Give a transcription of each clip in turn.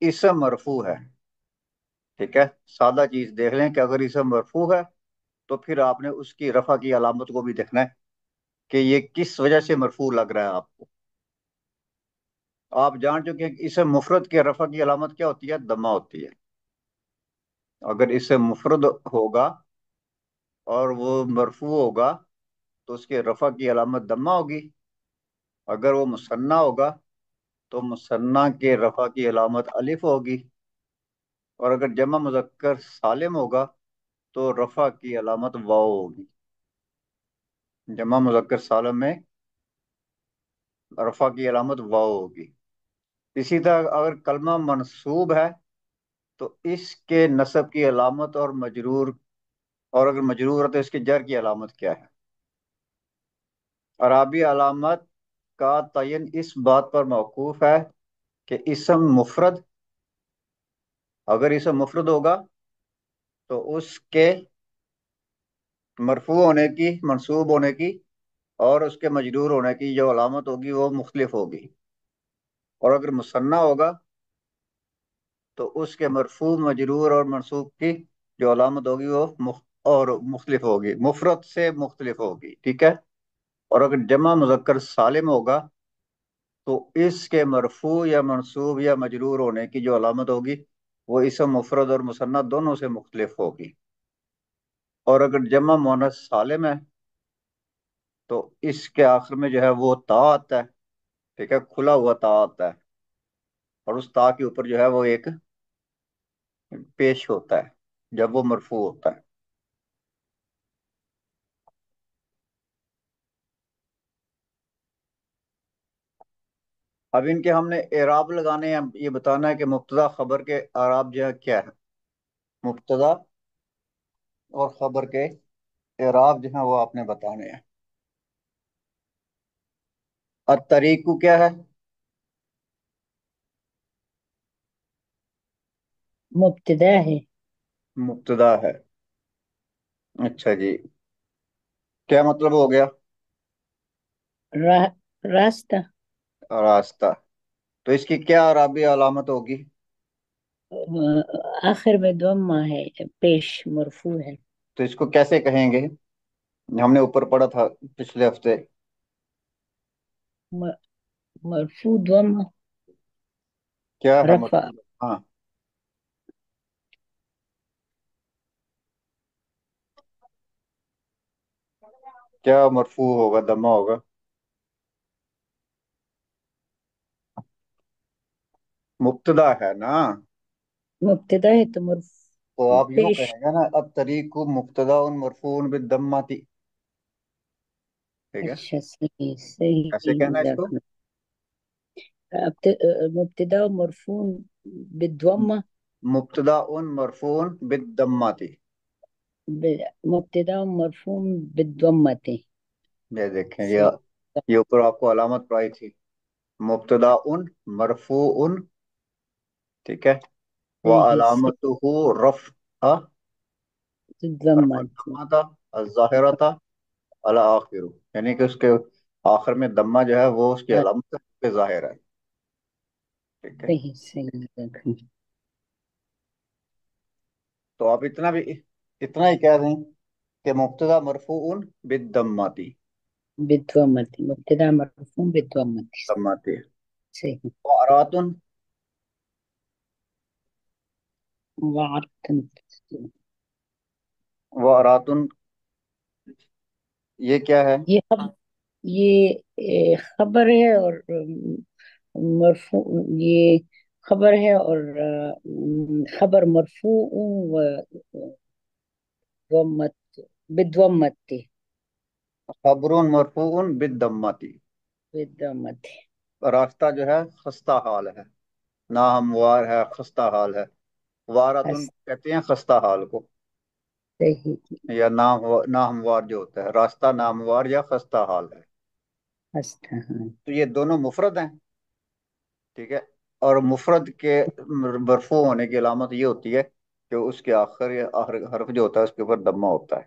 اسم مرفوع ہے، ٹھیک ہے، سادہ چیز دیکھ لیں کہ اگر اسم مرفوع ہے تو پھر آپ نے اس کی رفع کی علامت کو بھی دیکھنا ہے کہ یہ کس وجہ سے مرفوع لگ رہا ہے آپ کو۔ آپ جان چکے ہیں کہ اسم مفرد کے رفع کی علامت کیا ہوتی ہے؟ دمہ ہوتی ہے۔ اگر اسم مفرد ہوگا اور وہ مرفوع ہوگا تو اس کے رفع کی علامت دمہ ہوگی۔ اگر وہ مثنیٰ ہوگا تو مثنیٰ کے رفع کی علامت الف ہوگی، اور اگر جمع مذکر سالم ہوگا تو رفع کی علامت واو ہوگی۔ جمع مذکر سالم میں رفع کی علامت واو ہوگی۔ اسی طرح اگر کلمہ منصوب ہے تو اس کے نصب کی علامت اور مجرور، اور اگر مجرور ہے تو اس کے جر کی علامت کیا ہے؟ اعرابی علامت کا تعین اس بات پر موقوف ہے کہ اسم مفرد، اگر اسم مفرد ہوگا تو اس کے مرفوع ہونے کی، منصوب ہونے کی اور اس کے مجرور ہونے کی جو علامت ہوگی وہ مختلف ہوگی، اور اگر مثنیٰ ہوگا تو اس کے مرفوع، مجرور اور منصوب کی جو علامت ہوگی وہ اور مختلف ہوگی، مفرد سے مختلف ہوگی، ٹھیک ہے۔ اور اگر جمع مذکر سالم ہوگا تو اس کے مرفوع یا منصوب یا مجرور ہونے کی جو علامت ہوگی وہ اسم مفرد اور مثنیٰ دونوں سے مختلف ہوگی۔ اور اگر جمع مؤنث سالم ہے تو اس کے آخر میں جو ہے وہ تا آتا ہے، ٹھیک ہے، کھلا ہوا تا آتا ہے، اور اس تا کے اوپر جو ہے وہ ایک پیش ہوتا ہے جب وہ مرفوع ہوتا ہے۔ اب ان کے ہم نے اعراب لگانے ہیں، یہ بتانا ہے کہ مبتدا خبر کے اعراب جو ہے کیا ہے۔ مبتدا اور خبر کے اعراب جو ہیں وہ آپ نے بتانے ہیں۔ الطریق کیا ہے؟ مبتدا ہے۔ مبتدا ہے، اچھا جی، کیا مطلب ہو گیا؟ راستہ۔ راستہ، تو اس کی کیا عربی علامت ہوگی؟ آخر میں ضمہ ہے، پیش مرفوع ہے۔ تو اس کو کیسے کہیں گے؟ ہم نے اوپر پڑھا تھا پچھلے ہفتے۔ م- مرفوع ضمہ کیا ہے رفع۔ مرفوع؟ ہاں، کیا مرفوع ہوگا، دمہ ہوگا؟ مبتدا ہے نا، مبتدا ہے تو تو مرفوع آپ یوں پیش۔ کہیں گے نا، الطریق مبتدا مرفوع بالضمۃ، ٹھیک ہے، اچھا، صحیح صحیح، ایسے کہنا ہے اس جزاک کو، اللہ۔ مبتدا مرفوع بالضمہ، مبتدا مرفوع بالضمۃ۔ مبتدا مرفوع بالضمہ۔ یہ دیکھیں، صحیح۔ یہ اوپر آپ کو علامت پڑائی تھی، مبتدا مرفوع، ٹھیک ہے، صحیح وعلامتہ رفع، حرف الضمہ۔ الضمہ الظاہرۃ علی آخر، یعنی کہ اس کے آخر میں دمہ جو ہے وہ اس کی علامت پہ ظاہر ہے، ٹھیک ہے۔ صحیح صحیح جزاک اللہ۔ تو آپ اتنا ہی کہہ دیں کہ مبتدا مرفوع بالضمۃ، بالضمہ، مبتدا مرفوع بالضمہ۔ ضمۃ، صحیح۔ وعرات، وعرفت۔ وعرات، یہ کیا ہے؟ یہ یہ خبر ہے اور مرفوع، یہ خبر ہے اور خبر مرفوع و ضمت بالضمت، خبر مرفوع بالضمۃ، بالضمت۔ راستہ جو ہے خستہ حال ہے، ناہموار ہے، خستہ حال ہے۔ واراتن ہست کہتے ہیں خستہ حال کو، صحیح۔ یا ناہموار جو ہوتا ہے، راستہ ناہموار یا خستہ حال ہے۔ ہست ہاں۔ تو یہ دونوں مفرد ہیں، ٹھیک ہے، اور مفرد کے مرفوع ہونے کی علامت یہ ہوتی ہے کہ اس کے آخر یا آخر حرف جو ہوتا ہے اس کے اوپر دمہ ہوتا ہے۔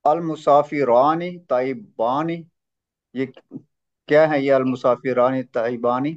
المسافرانی طیبانی، یہ کیا ہے؟ یہ المسافرانی طیبانی،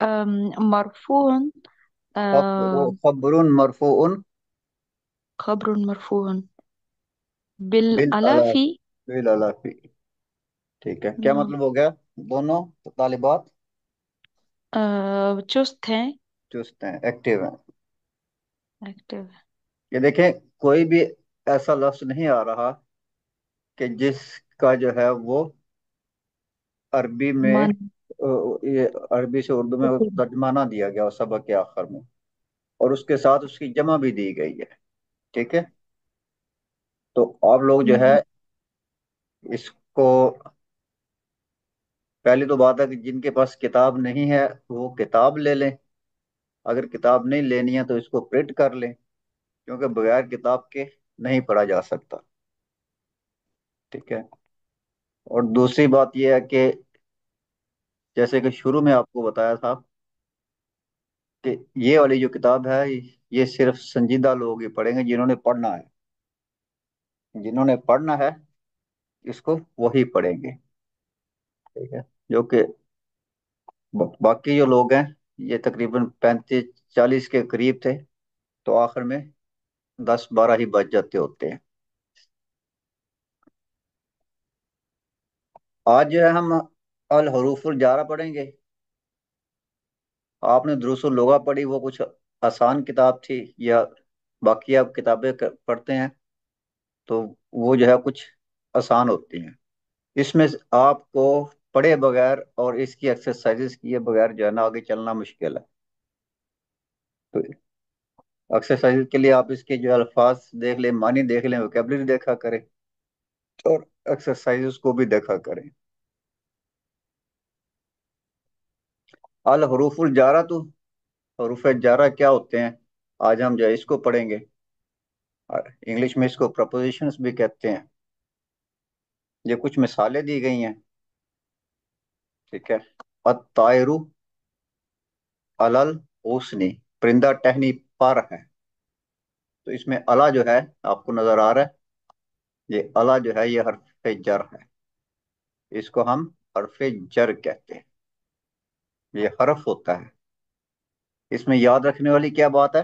مرفوع. خبر مرفوع خبر مرفوع بالألاف. بالألاف. بالألاف. ٹھیک ہے، کیا نعم. مطلب ہو گیا؟ دونوں طالبات چست ہیں. چست ہیں، ایکٹیو ہیں. ایکٹیو. یہ دیکھیں، کوئی بھی ایسا لفظ نہیں آ رہا کہ جس کا جو ہے وہ عربی میں من. یہ عربی سے اردو میں ترجمہ نہ دیا گیا ہو سبق کے آخر میں، اور اس کے ساتھ اس کی جمع بھی دی گئی ہے. ٹھیک ہے، تو آپ لوگ جو ہے نعم. اس کو، پہلی تو بات ہے کہ جن کے پاس کتاب نہیں ہے وہ کتاب لے لیں، اگر کتاب نہیں لینی ہے تو اس کو پرنٹ کر لیں، کیونکہ بغیر کتاب کے نہیں پڑھا جا سکتا. ٹھیک ہے، اور دوسری بات یہ ہے کہ جیسے کہ شروع میں آپ کو بتایا تھا کہ یہ والی جو کتاب ہے یہ صرف سنجیدہ لوگ ہی پڑھیں گے، جنہوں نے پڑھنا ہے. جنہوں نے پڑھنا ہے اس کو وہی پڑھیں گے. ٹھیک ہے، جو کہ باقی جو لوگ ہیں یہ تقریباً 35-40 کے قریب تھے، تو آخر میں 10-12 ہی بچ جاتے ہوتے ہیں. آج جو ہے ہم الحروف الجارہ پڑھیں گے. آپ نے دروس اللغہ پڑھی، وہ کچھ آسان کتاب تھی، یا باقی آپ کتابیں پڑھتے ہیں تو وہ جو ہے کچھ آسان ہوتی ہیں. اس میں آپ کو پڑھے بغیر اور اس کی ایکسرسائزز کیے بغیر جو ہے نا آگے چلنا مشکل ہے. تو ایکسرسائز کے لیے آپ اس کے جو الفاظ دیکھ لیں، معنی دیکھ لیں، ویکیبلری دیکھا کریں، اور ایکسرسائزز کو بھی دیکھا کریں. الحروف الجارہ، تو حروف جارہ کیا ہوتے ہیں آج ہم جو ہے اس کو پڑھیں گے. انگلش میں اس کو پرپوزیشنز بھی کہتے ہیں. یہ کچھ مثالیں دی گئی ہیں. ٹھیک ہے، الطائر علل حسنی، پرندہ ٹہنی پر ہے. تو اس میں الا جو ہے آپ کو نظر آ رہا ہے، یہ الا جو ہے یہ حرف جر ہے، اس کو ہم حرف جر کہتے ہیں. یہ حرف ہوتا ہے. اس میں یاد رکھنے والی کیا بات ہے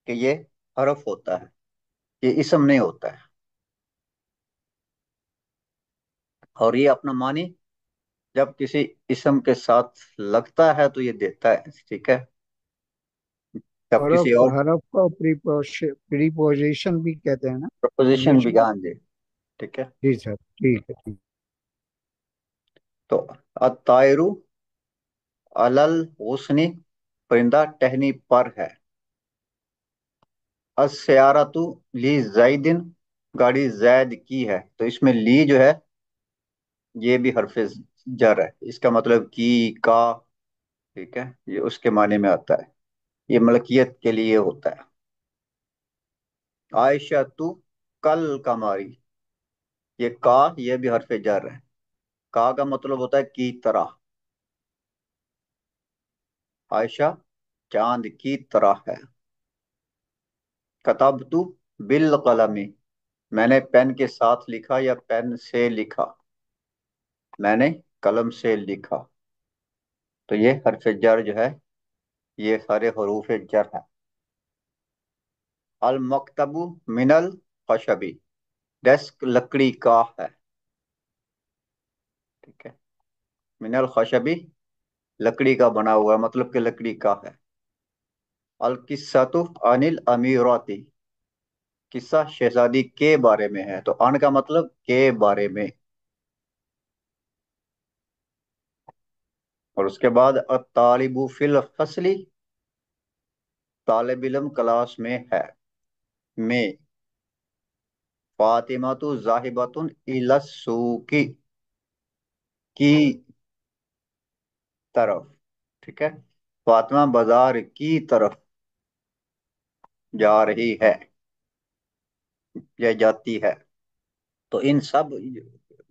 کہ یہ حرف ہوتا ہے، یہ اسم نہیں ہوتا ہے. اور یہ اپنا معنی جب کسی اسم کے ساتھ لگتا ہے تو یہ دیتا ہے. ٹھیک ہے، جب حرف کسی اور حرف کو پریپوزیشن بھی کہتے ہیں نا پرپوزیشن انگلش بھی، میں؟ ہاں جی. ٹھیک ہے، جی سر، ٹھیک ہے ٹھیک. تو الطائر علل غصنی، پرندہ ٹہنی پر ہے. السیارۃ لی زیدن، گاڑی زید کی ہے. تو اس میں لی جو ہے یہ بھی حرف جر ہے، اس کا مطلب کی کا. ٹھیک ہے، یہ اس کے معنی میں آتا ہے، یہ ملکیت کے لیے ہوتا ہے. عائشہ تو کل کماری، یہ کا یہ بھی حرف جر ہے. کا کا مطلب ہوتا ہے کی طرح. عائشہ چاند کی طرح ہے. کتبت بالقلم، میں نے پین کے ساتھ لکھا یا پین سے لکھا. میں نے قلم سے لکھا. تو یہ حرف جر جو ہے یہ سارے حروف جر ہیں. المکتب من الخشبی، ڈیسک لکڑی کا ہے. ٹھیک ہے، من الخشبی لکڑی کا بنا ہوا ہے، مطلب کہ لکڑی کا ہے. القصۃ عن الامیرات، قصہ شہزادی کے بارے میں ہے. تو ان کا مطلب کے بارے میں. اور اس کے بعد الطالب فی الفصل، طالب علم کلاس میں ہے. میں فاطمہ تو ذاہبۃ الی السوق، کی طرف. ٹھیک ہے، فاطمہ بازار کی طرف جا رہی ہے یا جاتی ہے. تو ان سب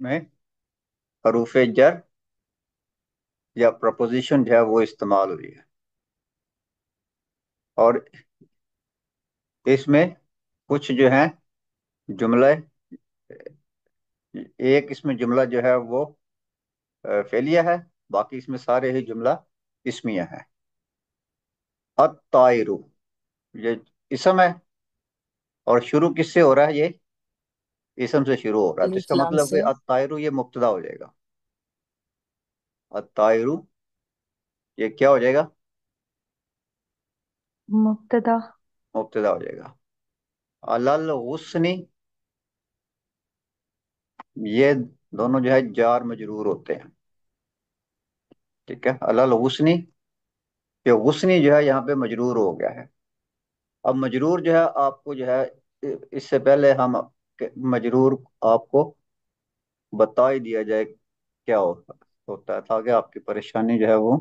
میں حروف جر یا پرپوزیشن جو ہے وہ استعمال ہوئی ہے. اور اس میں کچھ جو ہیں جملے، ایک اس میں جملہ جو ہے وہ فعلیہ ہے، باقی اس میں سارے ہی جملہ اسمیہ ہے. الطائرو یہ اسم ہے، اور شروع کس سے ہو رہا ہے؟ یہ اسم سے شروع ہو رہا ہے، تو اس الف کا لام مطلب سے. کہ الطائرو یہ مبتدا ہو جائے گا. الطائرو یہ کیا ہو جائے گا؟ مبتدا. مبتدا ہو جائے گا. علل غصنی یہ دونوں جو ہے جار مجرور ہوتے ہیں. ٹھیک ہے، علل غصنی یہ غصنی جو ہے یہاں پہ مجرور ہو گیا ہے. اب مجرور جو ہے آپ کو جو ہے اس سے پہلے ہم مجرور آپ کو بتا ہی دیا جائے کیا ہوتا ہے، تاکہ آپ کی پریشانی جو ہے وہ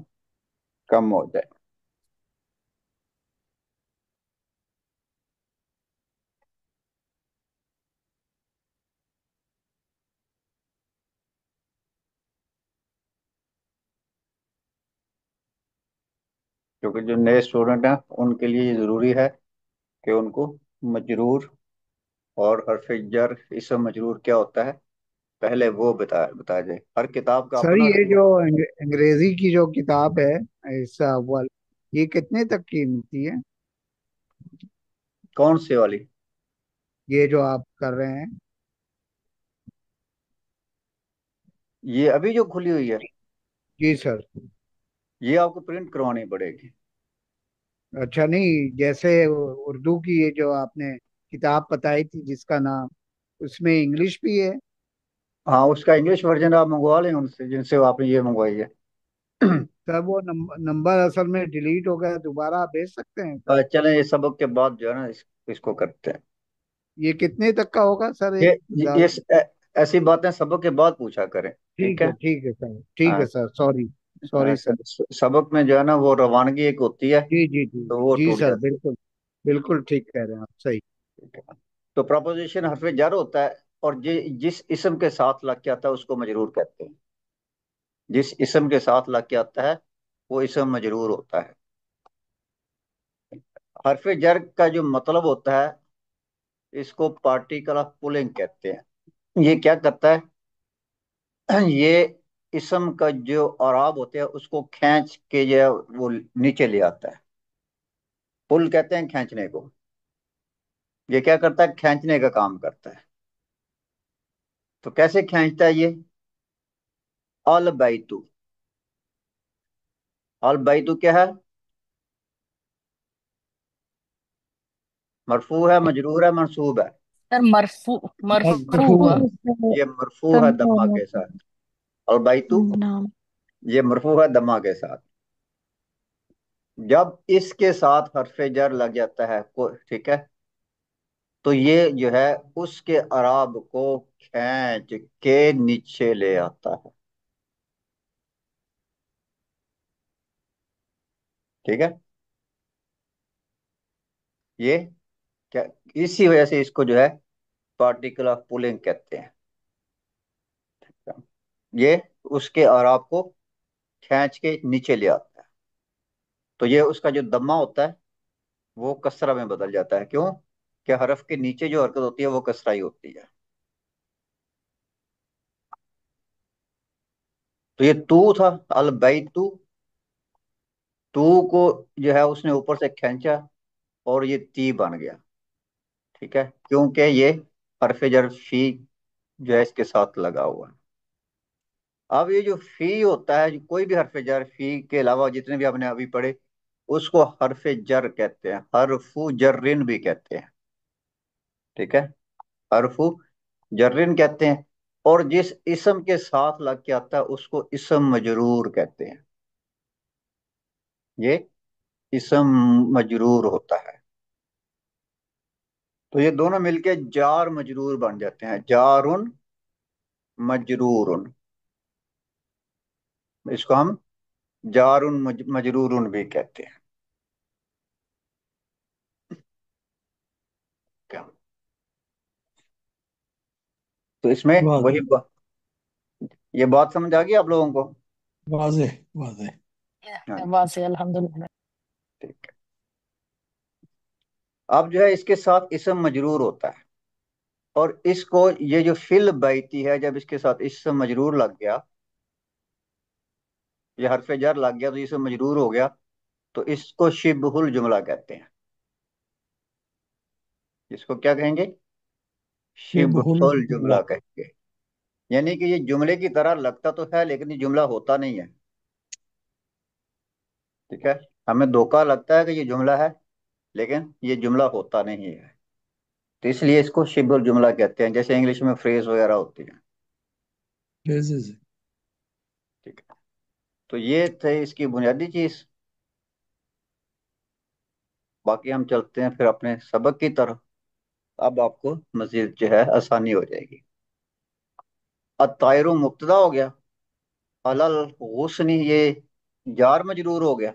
کم ہو جائے. کیونکہ جو نئے اسٹوڈنٹ ہیں ان کے لیے یہ ضروری ہے کہ ان کو مجرور اور حرف جر اسم مجرور کیا ہوتا ہے پہلے وہ بتایا جائے. ہر کتاب کا سر اپنا یہ جو انگریزی کی جو کتاب ہے حصہ اول، یہ کتنے تک کی ملتی ہے؟ کون سی والی؟ یہ جو آپ کر رہے ہیں. یہ ابھی جو کھلی ہوئی ہے جی سر. یہ آپ کو پرنٹ کروانی پڑے گی. اچھا، نہیں جیسے اردو کی یہ جو آپ نے کتاب بتائی تھی جس کا نام، اس میں انگلش بھی ہے؟ ہاں اس کا انگلش ورژن آپ منگوا لیں ان سے جن سے آپ نے یہ منگوائی ہے. سر وہ نمبر اصل میں ڈیلیٹ ہو گیا، دوبارہ آپ بھیج سکتے ہیں سر؟ چلیں یہ سبق کے بعد جو ہے نا اس کو کرتے ہیں. یہ کتنے تک کا ہوگا سر ایک یہ ایسی باتیں سبق کے بعد پوچھا کریں. ٹھیک ٹھیک ہے. ہے ٹھیک ہے سر، ٹھیک ہاں، ہے سر، سوری سوری سر. سبق میں جو ہے نا وہ روانگی ایک ہوتی ہے جی جی جی تو وہ جی ٹوٹ سر، جاتی بالکل بالکل ٹھیک کہہ رہے ہیں آپ، صحیح. ہے. ٹھیک ہے. تو پراپوزیشن حرف جر ہوتا ہے، اور جس اسم کے ساتھ لگ کے آتا ہے اس کو مجرور کہتے ہیں. جس اسم کے ساتھ لگ کے آتا ہے وہ اسم مجرور ہوتا ہے. حرف جر کا جو مطلب ہوتا ہے اس کو پارٹیکل آف پولنگ کہتے ہیں. یہ کیا کرتا ہے؟ یہ اسم کا جو اعراب ہوتے ہیں اس کو کھینچ کے جو ہے وہ نیچے لے آتا ہے. پل کہتے ہیں کھینچنے کو. یہ کیا کرتا ہے؟ کھینچنے کا کام کرتا ہے. تو کیسے کھینچتا ہے یہ؟ البیتو. البیتو کیا ہے؟ مرفوع ہے، مجرور ہے، منصوب ہے؟ سر مرفوع. مرفوع مرفوع ہوا. ہے. یہ مرفوع ہے تنوع دمہ کے ساتھ. البیتو نام. یہ مرفوع ہے دمہ کے ساتھ. جب اس کے ساتھ حرف جر لگ جاتا ہے ٹھیک ہے، تو یہ جو ہے اس کے اعراب کو کھینچ کے نیچے لے آتا ہے. ٹھیک ہے. یہ کیا اسی وجہ سے اس کو جو ہے پارٹیکل آف پولنگ کہتے ہیں. یہ اس کے اعراب کو کھینچ کے نیچے لے آتا ہے. تو یہ اس کا جو دمہ ہوتا ہے وہ کسرہ میں بدل جاتا ہے. کیوں کہ حرف کے نیچے جو حرکت ہوتی ہے وہ کسرہ ہی ہوتی ہے. تو یہ تو تھا البیتو، تو کو جو ہے اس نے اوپر سے کھینچا اور یہ تی بن گیا. ٹھیک ہے، کیونکہ یہ حرف جر فی جو ہے اس کے ساتھ لگا ہوا ہے. اب یہ جو فی ہوتا ہے، کوئی بھی حرف جر فی کے علاوہ جتنے بھی آپ نے ابھی پڑھے اس کو حرف جر کہتے ہیں، حرف جرن بھی کہتے ہیں. ٹھیک ہے، حرف جرن کہتے ہیں. اور جس اسم کے ساتھ لگ کے آتا ہے اس کو اسم مجرور کہتے ہیں. یہ اسم مجرور ہوتا ہے. تو یہ دونوں مل کے جار مجرور بن جاتے ہیں. جارن مجرورن، اس کو ہم جارن مجرورن بھی کہتے ہیں. کیا؟ تو اس میں وہی واضح یہ بات سمجھ آ گئی آپ لوگوں کو؟ واضح واضح. ہاں، واضح الحمدللہ. ٹھیک ہے. اب جو ہے اس کے ساتھ اسم مجرور ہوتا ہے، اور اس کو یہ جو فل بیتی ہے جب اس کے ساتھ اسم مجرور لگ گیا یہ حرف جر لگ گیا تو اسے مجرور ہو گیا، تو اس کو شبہ الجملہ کہتے ہیں. اس کو کیا کہیں گے؟ شبہ شبہ الجملہ. الجملہ کہیں گے. یعنی کہ یہ جملے کی طرح لگتا تو ہے لیکن یہ جملہ ہوتا نہیں ہے. ٹھیک ہے، ہمیں دھوکا لگتا ہے کہ یہ جملہ ہے لیکن یہ جملہ ہوتا نہیں ہے، تو اس لیے اس کو شبہ الجملہ کہتے ہیں، جیسے انگلش میں فریز وغیرہ ہوتی ہیں. phrases ہے. ٹھیک ہے، تو یہ تھے اس کی بنیادی چیز. باقی ہم چلتے ہیں پھر اپنے سبق کی طرف. اب آپ کو مزید جو ہے آسانی ہو جائے گی. الطائر مبتدا ہو گیا، علل غصنی یہ جار مجرور ہو گیا.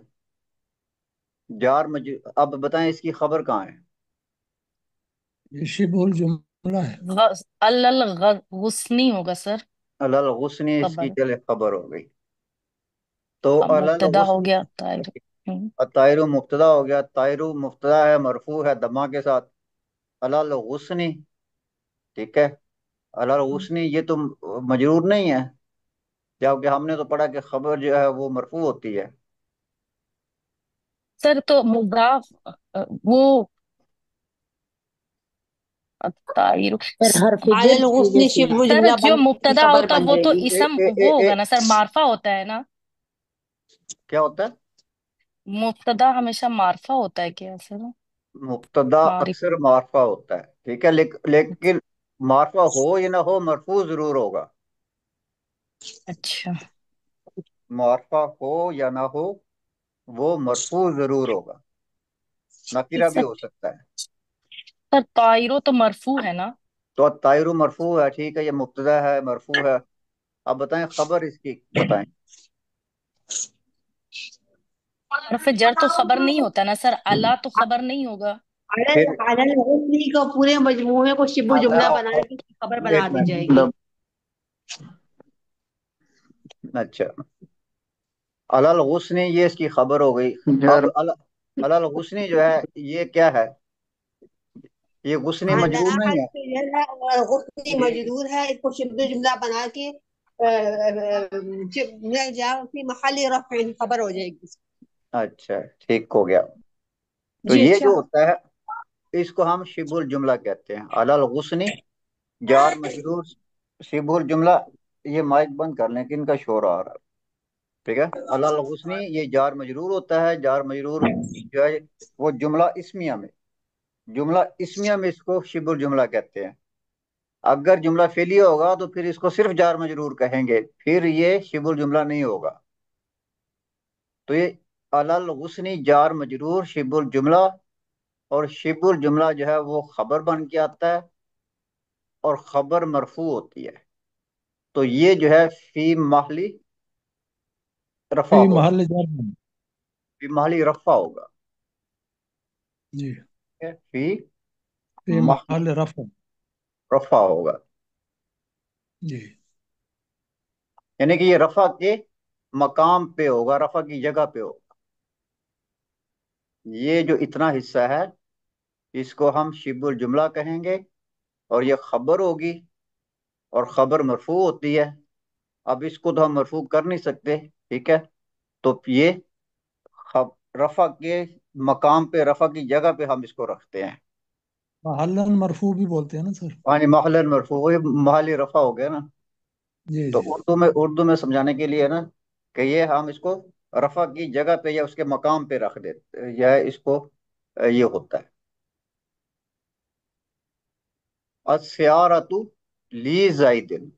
اب بتائیں اس کی خبر کہاں ہے؟ یہ شبہ الجملہ ہے. غسنی ہوگا سر. علل غصنی اس کی خبر چلے خبر ہو گئی. تو اب علل مبتدا ہو غصنی گیا طائر. ہم، الطائر مبتدا ہو گیا، طائر مبتدا ہے، مرفوع ہے دما کے ساتھ. علل غصنی، ٹھیک ہے، علل غصنی یہ تو مجرور نہیں ہے، جبکہ ہم نے تو پڑھا کہ خبر جو ہے وہ مرفوع ہوتی ہے. سر تو مضاف وہ طائر. سر حرف على جر کی وجہ الغصن سے. شبه سر جملہ جو بن کی مبتدا خبر ہوتا بن وہ جائے تو گی. اسم اے وہ اے ہوگا نا سر، معرفہ ہوتا ہے نا. کیا ہوتا ہے؟ مبتدا ہمیشہ معرفہ ہوتا ہے کیا سر؟ مبتدا معرف اکثر معرفہ ہوتا ہے، ٹھیک ہے، لیکن معرفہ ہو یا نہ ہو مرفوع ضرور ہوگا. اچھا. معرفہ ہو یا نہ ہو وہ مرفوع ضرور ہوگا، نکرہ بھی سر ہو سکتا ہے. سر طائرو تو مرفوع ہے نا. تو طائر مرفوع ہے، ٹھیک ہے، یہ مبتدا ہے مرفوع ہے. اب بتائیں خبر اس کی بتائیں. حرف جر تو خبر نہیں ہوتا نا سر، اللہ تو خبر نہیں ہوگا. پھر على الغصن کو پورے مجموعے کو شبہ جملہ بنا کے خبر بنا ایک دی جائے منٹ، گی. اچھا، علل غصنی یہ اس کی خبر ہو گئی. اب علل غصنی جو ہے یہ کیا ہے؟ یہ غصنی على مجرور نہیں ہے. حرف جر ہے اور غصن مجرور ہے، اس کو شبہ جملہ بنا کے مل جا فی محل رفع خبر ہو جائے گی. اچھا ٹھیک ہو گیا. تو جی یہ اچھا. جو ہوتا ہے اس کو ہم شبہ الجملہ کہتے ہیں. علل غصنی جار مجرور شبہ الجملہ. یہ مائک بند کر لیں کہ ان کا شور آ رہا ہے. ٹھیک ہے، علل غصنی یہ جار مجرور ہوتا ہے. جار مجرور جو ہے وہ جملہ اسمیہ میں اس کو شبہ الجملہ کہتے ہیں. اگر جملہ فعلیہ ہوگا تو پھر اس کو صرف جار مجرور کہیں گے، پھر یہ شبہ الجملہ نہیں ہوگا. تو یہ علل غصنی جار مجرور شبہ الجملہ، اور شبہ الجملہ جو ہے وہ خبر بن کے آتا ہے اور خبر مرفوع ہوتی ہے. تو یہ جو ہے فی محلی رفع فی ہوگا، محل جر میں. فی محلی رفع ہوگا. جی. فی فی محلی محل رفع. رفع ہوگا، جی. یعنی کہ یہ رفع کے مقام پہ ہوگا، رفع کی جگہ پہ ہوگا. یہ جو اتنا حصہ ہے اس کو ہم شبہ الجملہ کہیں گے، اور یہ خبر ہوگی اور خبر مرفوع ہوتی ہے. اب اس کو تو ہم مرفوع کر نہیں سکتے، ٹھیک ہے، تو یہ رفع کے مقام پہ، رفع کی جگہ پہ ہم اس کو رکھتے ہیں. محلن مرفوع بھی بولتے ہیں نا سر. یعنی محل مرفوع وہی محلی رفع ہو گیا نا. جی تو جی. اردو میں سمجھانے کے لیے نا کہ یہ ہم اس کو رفع کی جگہ پہ یا اس کے مقام پہ رکھ دیتے، یا اس کو یہ ہوتا ہے. السیارۃ لی زائدن،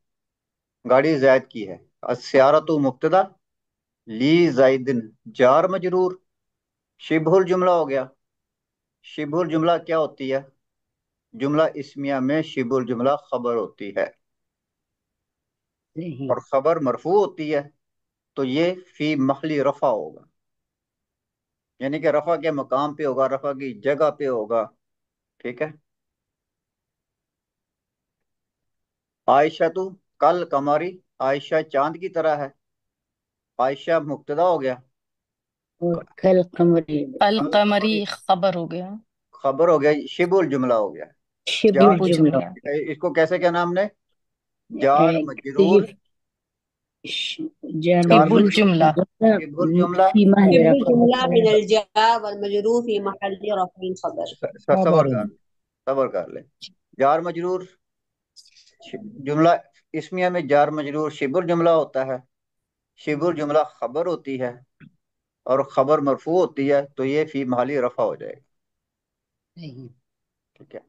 گاڑی زائد کی ہے. السیارۃ مبتدا، لی زائدن جار مجرور، شبہ الجملہ ہو گیا. شبہ الجملہ کیا ہوتی ہے؟ جملہ اسمیہ میں شبہ الجملہ خبر ہوتی ہے نہیں اور خبر مرفوع ہوتی ہے، تو یہ فی محلی رفع ہوگا، یعنی کہ رفع کے مقام پہ ہوگا، رفع کی جگہ پہ ہوگا. ٹھیک ہے. عائشہ تو کل قمری، عائشہ چاند کی طرح ہے. عائشہ مبتدا ہو گیا، اور کل قمری کل القمری قمری خبر ہو گیا. خبر ہو گیا، شبہ الجملہ ہو گیا. شبہ جار شبہ جملہ. جملہ. اس کو کیسے کیا نام نے؟ جار مجرور جار جار شبه مجرور مجرور الجملة شبه الجملہ في محل شبه رفع الجملة من مبتدأ. الجار والمجرور في محل رفع خبر. صبر خبر. کر صبر کر لے. جار مجرور جملہ اسمیہ میں جار مجرور شبہ الجملہ ہوتا ہے. شبہ الجملہ خبر ہوتی ہے اور خبر مرفوع ہوتی ہے تو یہ فی محلی رفع ہو جائے گا. ٹھیک ہے.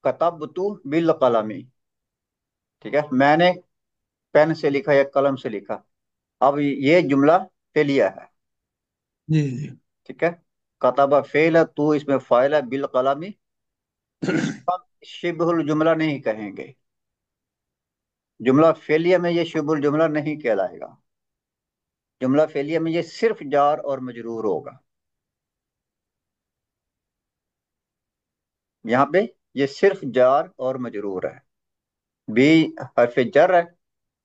کتبت بالقلم، ٹھیک ہے، میں نے پین سے لکھا یا قلم سے لکھا. اب یہ جملہ فعلیہ ہے. جی جی. ٹھیک ہے. کتبہ فعل ہے، تو اس میں فاعل ہے، بالقلم اس کا شبہ الجملہ نہیں کہیں گے. جملہ فعلیہ میں یہ شبہ الجملہ نہیں کہلائے گا. جملہ فعلیہ میں یہ صرف جار اور مجرور ہوگا. یہاں پہ یہ صرف جار اور مجرور ہے. بھی حرف جر ہے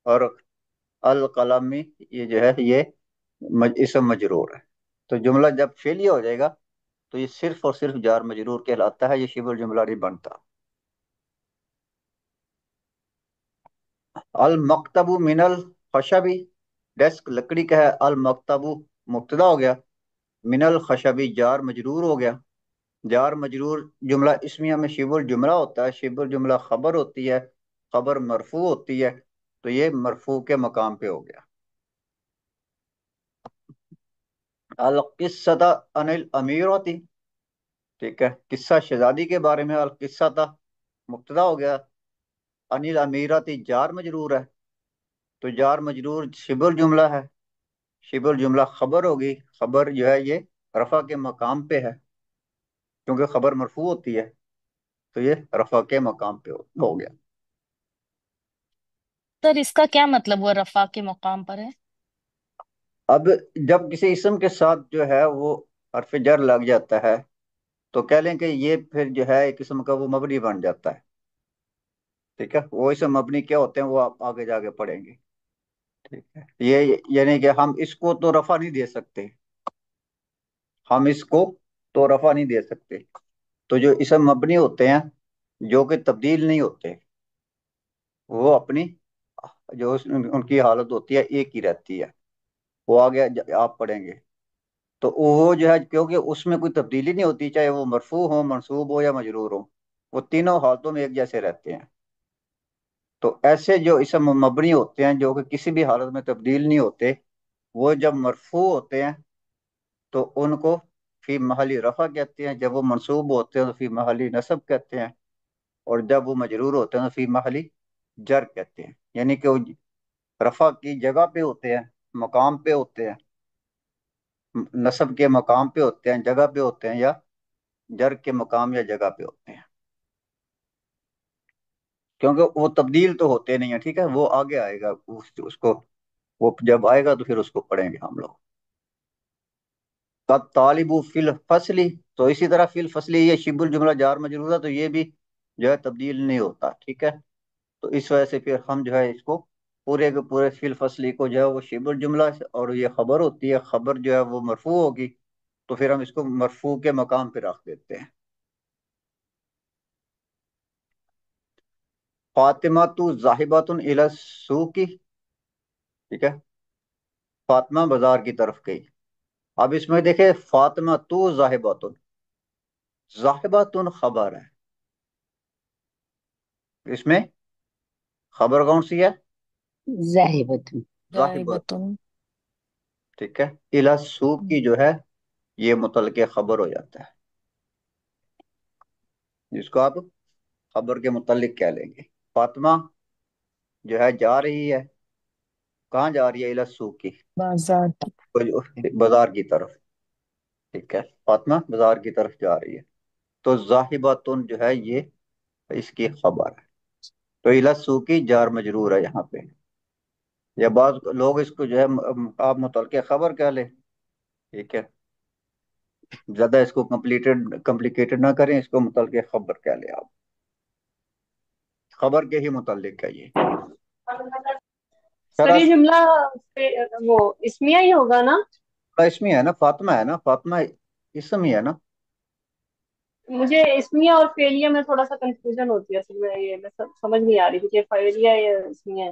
اور القلم یہ جو ہے یہ اسم مجرور ہے. تو جملہ جب فعلیہ ہو جائے گا تو یہ صرف اور صرف جار مجرور کہلاتا ہے، یہ شبہ الجملہ نہیں بنتا. المکتب من الخشبی، ڈیسک لکڑی کا ہے. المکتب مبتدا ہو گیا، من الخشبی جار مجرور ہو گیا. جار مجرور جملہ اسمیہ میں شبہ الجملہ ہوتا ہے. شبہ الجملہ خبر ہوتی ہے، خبر مرفوع ہوتی ہے تو یہ مرفوع کے مقام پہ ہو گیا. القصۃ عن الامیرۃ، ٹھیک ہے، قصہ شہزادی کے بارے میں. القصۃ مبتدا ہو گیا، عن الامیرۃ جار مجرور ہے تو جار مجرور شبہ الجملہ ہے. شبہ الجملہ خبر ہوگی، خبر جو ہے یہ رفع کے مقام پہ ہے کیونکہ خبر مرفوع ہوتی ہے تو یہ رفع کے مقام پہ ہو گیا. سر اس کا کیا مطلب ہوا رفع کے مقام پر ہے؟ اب جب کسی اسم کے ساتھ جو ہے وہ حرف جر لگ جاتا ہے تو کہہ لیں کہ یہ پھر جو ہے ایک قسم کا وہ مبنی بن جاتا ہے. ٹھیک ہے. وہ اسم مبنی کیا ہوتے ہیں وہ آپ آگے جا کے پڑھیں گے. ٹھیک ہے. یہ یعنی کہ ہم اس کو تو رفع نہیں دے سکتے، ہم اس کو تو رفع نہیں دے سکتے. تو جو اسم مبنی ہوتے ہیں جو کہ تبدیل نہیں ہوتے وہ اپنی جو ان کی حالت ہوتی ہے ایک ہی رہتی ہے. وہ آگے آپ پڑھیں گے تو وہ جو ہے کیونکہ اس میں کوئی تبدیلی نہیں ہوتی، چاہے وہ مرفوع ہو، منصوب ہو یا مجرور ہو، وہ تینوں حالتوں میں ایک جیسے رہتے ہیں. تو ایسے جو اسم مبنی ہوتے ہیں جو کہ کسی بھی حالت میں تبدیل نہیں ہوتے وہ جب مرفوع ہوتے ہیں تو ان کو فی محلی رفع کہتے ہیں. جب وہ منصوب ہوتے ہیں تو فی محلی نصب کہتے ہیں، اور جب وہ مجرور ہوتے ہیں تو فی محلی جر کہتے ہیں. یعنی کہ وہ رفع کی جگہ پہ ہوتے ہیں، مقام پہ ہوتے ہیں، نصب کے مقام پہ ہوتے ہیں، جگہ پہ ہوتے ہیں، یا جر کے مقام یا جگہ پہ ہوتے ہیں کیونکہ وہ تبدیل تو ہوتے نہیں ہیں. ٹھیک ہے. وہ آگے آئے گا، اس کو وہ جب آئے گا تو پھر اس کو پڑھیں گے ہم لوگ. تب طالب فی الفصل، تو اسی طرح فی الفصل یہ شبہ الجملہ جار مجرور ہے تو یہ بھی جو ہے تبدیل نہیں ہوتا. ٹھیک ہے. تو اس وجہ سے پھر ہم جو ہے اس کو پورے کے پورے فی الفصل کو جو ہے وہ شبہ الجملہ اور یہ خبر ہوتی ہے، خبر جو ہے وہ مرفوع ہوگی تو پھر ہم اس کو مرفوع کے مقام پہ رکھ دیتے ہیں. فاطمہ تو ذاہبۃ الی السوق، ٹھیک ہے، فاطمہ بازار کی طرف گئی. اب اس میں دیکھیں فاطمہ تو ذاہبۃ، ذاہبۃ خبر ہے، اس میں خبر کون سی ہے؟ ذاهبة. ذاہبۃ. غائبۃ. ٹھیک ہے. الی السوق کی جو ہے یہ متعلق خبر ہو جاتا ہے جس کو آپ خبر کے متعلق کہہ لیں گے. فاطمہ جو ہے جا رہی ہے، کہاں جا رہی ہے؟ الی السوق کی، بازار کی. بازار کی طرف. ٹھیک ہے. فاطمہ بازار کی طرف جا رہی ہے تو ذاہبۃ جو ہے یہ اس کی خبر ہے. تو الی السوق کی جار مجرور ہے یہاں پہ. یا بعض لوگ اس کو جو ہے آپ متعلق خبر کہہ لیں. ٹھیک ہے. زیادہ اس کو کمپلیکیٹڈ نہ کریں، اس کو متعلق خبر کہہ لیں آپ، خبر کے ہی متعلق ہے یہ. سر شرح یہ جملہ وہ اسمیہ ہی ہوگا نا؟ اس میں ہے نا، فاطمہ ہے نا، فاطمہ اسم ہی ہے نا. مجھے اسمیہ اور فعلیہ میں تھوڑا سا کنفیوژن ہوتی ہے اصل میں، یہ میں سمجھ نہیں آ رہی کہ فعلیہ یا اسمیہ ہے.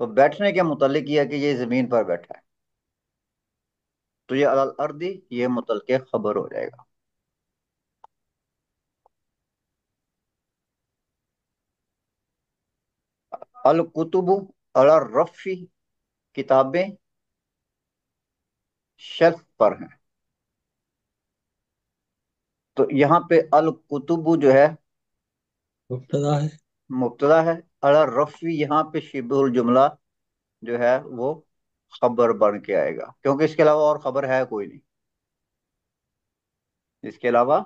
تو بیٹھنے کے متعلق یہ ہے کہ یہ زمین پر بیٹھا ہے، تو یہ علی الارض یہ متعلق خبر ہو جائے گا۔ الکتب علی الرف، کتابیں شیلف پر ہیں، تو یہاں پہ الکتب جو ہے مبتدا ہے، مبتدا ہے، علی الرف یہاں پہ شبہ الجملہ جو ہے وہ خبر بن کے آئے گا، کیونکہ اس کے علاوہ اور خبر ہے کوئی نہیں، اس کے علاوہ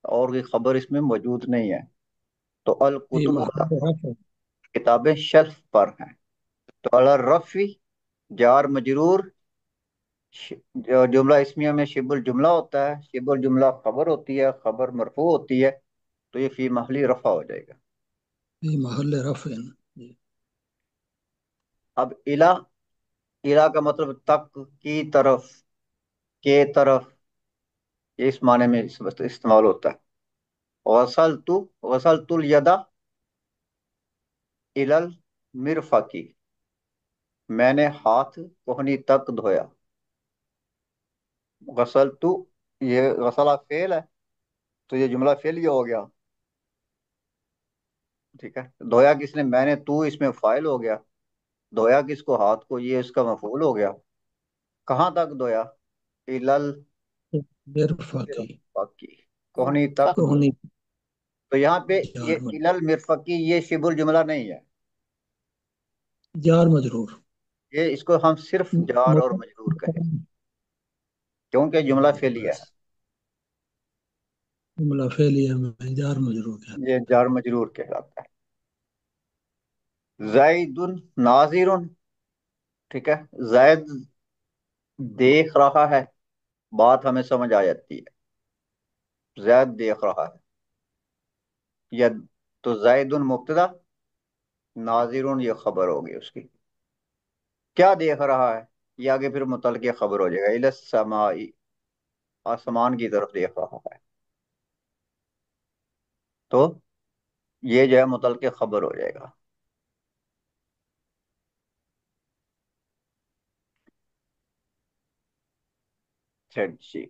اور کوئی خبر اس میں موجود نہیں ہے۔ تو فی الکتب محل رفع، کتابیں شیلف پر ہیں، تو علی الرف جار مجرور، جو جملہ اسمیہ میں شبہ الجملہ ہوتا ہے، شبہ الجملہ خبر ہوتی ہے، خبر مرفوع ہوتی ہے، تو یہ فی محلی رفع ہو جائے گا۔ فی محل رفع۔ اب الہ کا مطلب تک، کی طرف، کے طرف، یہ اس معنی میں استعمال ہوتا ہے۔ غسلت الیدا الی المرفق، میں نے ہاتھ کوہنی تک دھویا۔ غسلت، یہ غسلہ فعل ہے، تو یہ جملہ فعلیہ ہو گیا، ٹھیک ہے۔ دھویا کس نے؟ میں نے، تو اس میں فاعل ہو گیا، دھویا کس کو؟ ہاتھ کو، یہ اس کا مفعول ہو گیا۔ کہاں تک دھویا؟ الل مرفقی، مرفقی، کوہنی تک دھویا۔ کہنی تو یہاں پہ یہ جار مجرور، الل مرفقی یہ شبہ الجملہ نہیں ہے، جار مجرور، یہ اس کو ہم صرف جار اور مجرور کہیں گے، کیونکہ جملہ فعلیہ بس ہے، جملہ فعلیہ میں جار مجرور ہے۔ یہ جار مجرور کہلاتا ہے۔ زید ناظر، ٹھیک ہے، زید دیکھ رہا ہے، بات ہمیں سمجھ آ جاتی ہے، زید دیکھ رہا ہے، یا تو زید مبتدا، ناظر یہ خبر ہوگی اس کی۔ کیا دیکھ رہا ہے؟ یہ آگے پھر متعلق خبر ہو جائے گا، الی السماء، آسمان کی طرف دیکھ رہا ہے، تو یہ جو ہے متعلق خبر ہو جائے گا۔ جی،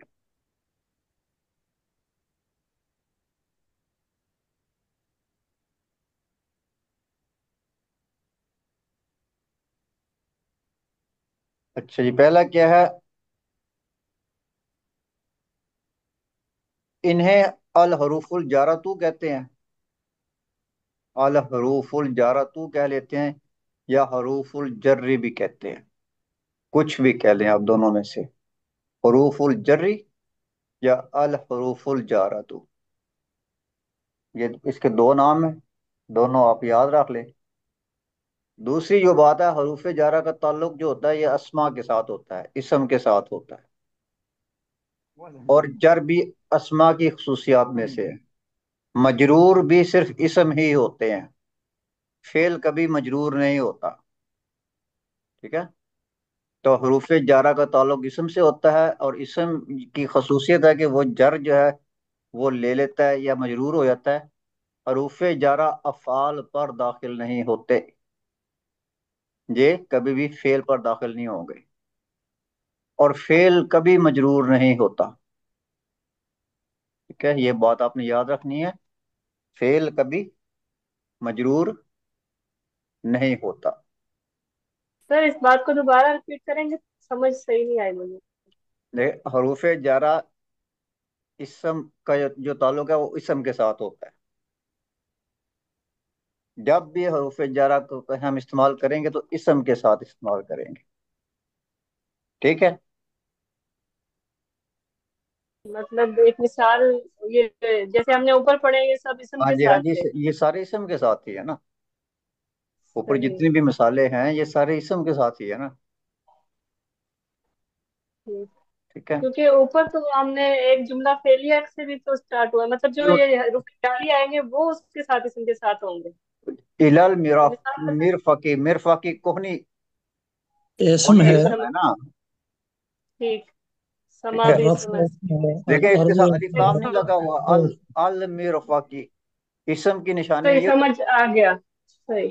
اچھا جی، پہلا کیا ہے؟ انہیں الحروف الجارتو کہتے ہیں، الحروف الجارتو کہہ لیتے ہیں، یا حروف الجر بھی کہتے ہیں، کچھ بھی کہہ لیں آپ دونوں میں سے، حروف الجری یا الحروف الجارتو، یہ اس کے دو نام ہیں، دونوں آپ یاد رکھ لیں۔ دوسری جو بات ہے، حروف جارہ کا تعلق جو ہوتا ہے یہ اسما کے ساتھ ہوتا ہے، اسم کے ساتھ ہوتا ہے، اور جر بھی اسما کی خصوصیات میں سے ہے۔ مجرور بھی صرف اسم ہی ہوتے ہیں، فعل کبھی مجرور نہیں ہوتا، ٹھیک ہے۔ تو حروف جارہ کا تعلق اسم سے ہوتا ہے، اور اسم کی خصوصیت ہے کہ وہ جر جو ہے وہ لے لیتا ہے یا مجرور ہو جاتا ہے۔ حروف جارہ افعال پر داخل نہیں ہوتے، یہ کبھی بھی فعل پر داخل نہیں ہوں گے، اور فعل کبھی مجرور نہیں ہوتا، ٹھیک ہے، یہ بات آپ نے یاد رکھنی ہے، فعل کبھی مجرور نہیں ہوتا۔ سر اس بات کو دوبارہ ریپیٹ کریں گے، سمجھ صحیح نہیں آئی مجھے۔ حروف جارہ اسم کا جو تعلق ہے وہ اسم کے ساتھ ہوتا ہے، جب بھی حروف جارہ کو ہم استعمال کریں گے تو اسم کے ساتھ استعمال کریں گے، ٹھیک ہے۔ مطلب ایک مثال، یہ جیسے ہم نے اوپر پڑھے یہ سب اسم ہاں کے جی، ہاں ساتھ جی، ہے۔ یہ سارے اسم کے ساتھ ہی ہے نا، اوپر صحیح، جتنی بھی مثالیں ہیں یہ سارے اسم کے ساتھ ہی ہے نا، ٹھیک۔ ٹھیک ہے۔ کیونکہ اوپر تو ہم نے ایک جملہ فعلیہ سے بھی تو سٹارٹ ہوا ہے، مطلب جو یہ حروف جاری آئیں گے وہ اس کے ساتھ اسم کے ساتھ ہوں گے۔ الال مثال بتائیں۔ مرفقی، مرفقی کوہنی، اسم کوہنی ہے، اسم ہے نا، ٹھیک، ٹھیک سما ہے۔ بھی رفع اسم ہے۔ ہے، دیکھیں اس کے الارض ساتھ الف لام نہیں لگا ہوا، ہاں، المرفقی، اسم کی نشانی صحیح یہ، سمجھ آ گیا، صحیح۔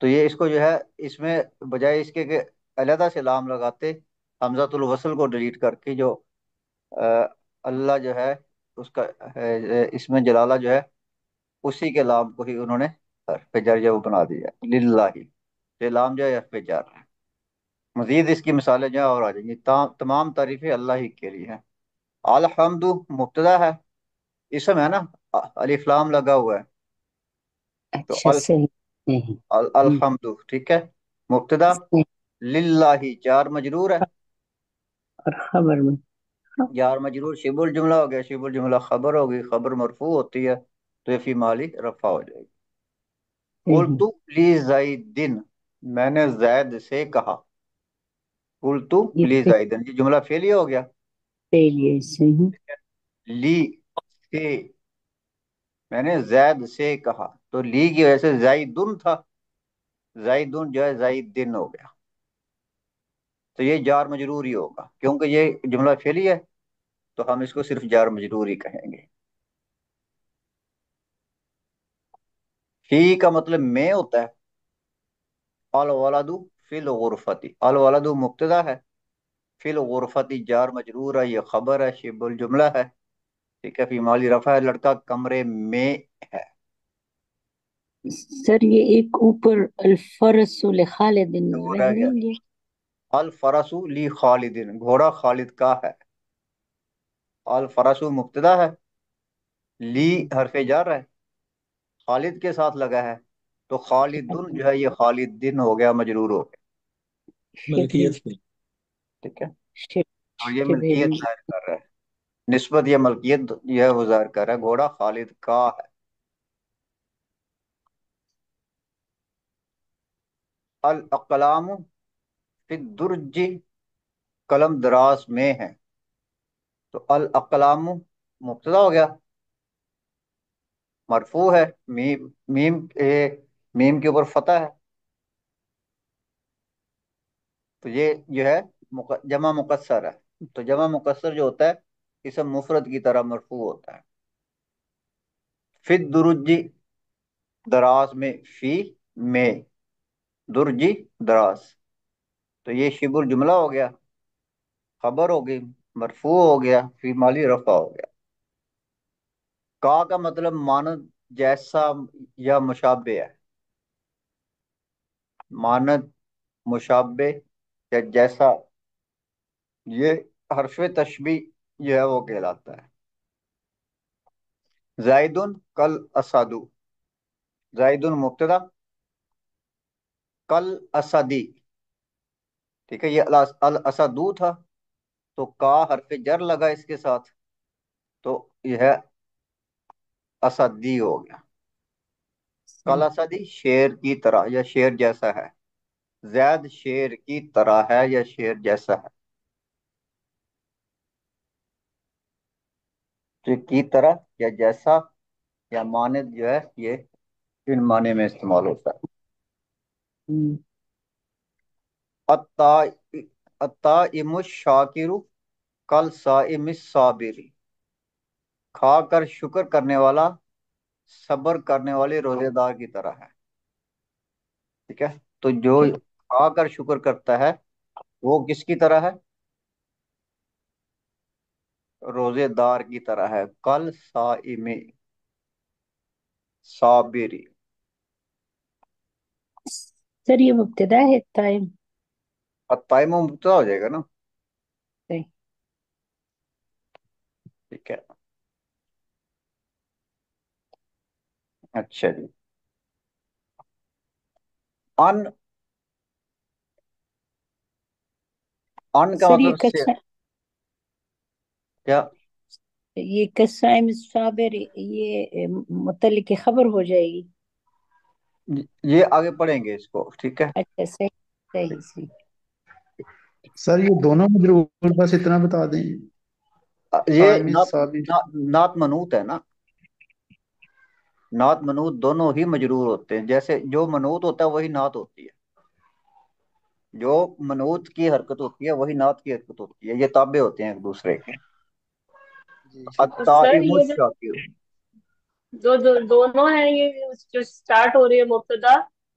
تو یہ اس کو جو ہے اس میں بجائے اس کے کہ علیحدہ سے لام لگاتے، حمزۃ الوصل کو ڈیلیٹ کر کے جو اللہ جو ہے اس کا اس میں جلالہ جو ہے اسی کے لام کو ہی انہوں نے حرف جر جو بنا دیا للہ، یہ لام جو ہے حرف جر ہے۔ مزید اس کی مثالیں جو ہے اور آ جائیں گی۔ تمام تعریفیں اللہ ہی کے لیے ہیں۔ الحمد مبتدا ہے، اسم ہے نا، الف لام لگا ہوا ہے، تو اچھا صحیح صحیح الحمد ٹھیک ہے، مبتدا صحیح۔ للہ جار مجرور ہے، اور خبر میں جار مجرور شبہ الجملہ ہو گیا، شبہ الجملہ خبر ہوگی، خبر مرفوع ہوتی ہے تو یہ فی مالی رفع ہو جائے گی۔ صحیح، قلتو لی زیدن، میں نے زید سے کہا، قلتو یہ لی زیدن، یہ جملہ فعلیہ ہو گیا، پہلے صحیح لی سے، میں نے زید سے کہا، تو لی کی وجہ سے زیدن تھا، زیدن جو ہے زیدن ہو گیا، تو یہ جار مجرور ہی ہوگا کیونکہ یہ جملہ فعلی ہے تو ہم اس کو صرف جار مجرور ہی کہیں گے۔ فی کا مطلب میں ہوتا ہے، الولد فی الغرفتی، الولد مبتدا ہے، فی الغرفتی جار مجرور ہے، یہ خبر ہے، شبہ الجملہ ہے، ٹھیک ہے، فی مالی رفع ہے، لڑکا کمرے میں ہے۔ سر یہ ایک اوپر الفرس لخالد تو وہ رہ رہ گیا، نہیں گیا؟ الفرس لی خالدن، گھوڑا خالد کا ہے، الفرس مبتدا ہے، لی حرف جر ہے، خالد کے ساتھ لگا ہے، تو خالدن جو ہے یہ خالدن ہو گیا، مجرور ہو گیا، شبہ ملکیت پہ ٹھیک ہے، اور یہ شبہ ملکیت ظاہر کر رہا ہے، نسبت یا ملکیت جو ہے وہ ظاہر کر رہا ہے، گھوڑا خالد کا ہے۔ الاقلام فی الدرج، قلم دراز میں ہے، تو الاقلام مبتدا ہو گیا، مرفوع ہے، میم کے اوپر فتح ہے، تو یہ جو ہے جمع مکسر ہے، تو جمع مکسر جو ہوتا ہے اسم مفرد کی طرح مرفوع ہوتا ہے۔ فی الدرج دراز میں، فی میں، درجی دراز، تو یہ شبہ الجملہ ہو گیا، خبر ہو گئی، مرفوع ہو گیا، فی مالی رفع ہو گیا۔ کا مطلب مانند جیسا یا مشابہ ہے، مانند مشابہ یا جیسا، یہ حرف تشبیہ جو ہے وہ کہلاتا ہے۔ زائدن کل اسدو، زائدن مبتدا، کل اسدی، ٹھیک ہے، یہ الاسدو تھا تو کا حرف جر لگا اس کے ساتھ تو یہ ہے اسدی ہو گیا۔ کل اسدی شیر کی طرح یا شیر جیسا ہے، زید شیر کی طرح ہے یا شیر جیسا ہے، تو کی طرح یا جیسا یا مانند جو ہے یہ ان معنی میں استعمال ہوتا ہے۔ الطائم الشاکر کل صائم الصابر، کھا کر شکر کرنے والا صبر کرنے والے روزے دار کی طرح ہے، ٹھیک ہے، تو جو کھا کر شکر کرتا ہے وہ کس کی طرح ہے؟ روزے دار کی طرح ہے، کل صائم صابری۔ سر یہ مبتدا ہے ٹائم؟ الطائم مبتدا ہو جائے گا نا، صحیح۔ ٹھیک ہے، اچھا جی، ان، ان کا سر مطلب سے کیا؟ یہ قسائم صابر یہ متعلق خبر ہو جائے گی؟ یہ آگے پڑھیں گے اس کو، ٹھیک ہے، اچھا صحیح صحیح صحیح۔ سر یہ دونوں مجرور، بس اتنا بتا دیں، یہ قائم صابر۔ نات منوط ہے نا، نات منوط دونوں ہی مجرور ہوتے ہیں، جیسے جو منوط ہوتا ہے وہی نات ہوتی ہے، جو منوط کی حرکت ہوتی ہے وہی نات کی حرکت ہوتی ہے، یہ تابع ہوتے ہیں ایک دوسرے کے۔ جی شکریہ۔ تو سر الطائم یہ الشاکر، جو دونوں ہیں، یہ جو اسٹارٹ ہو رہی ہے مبتدا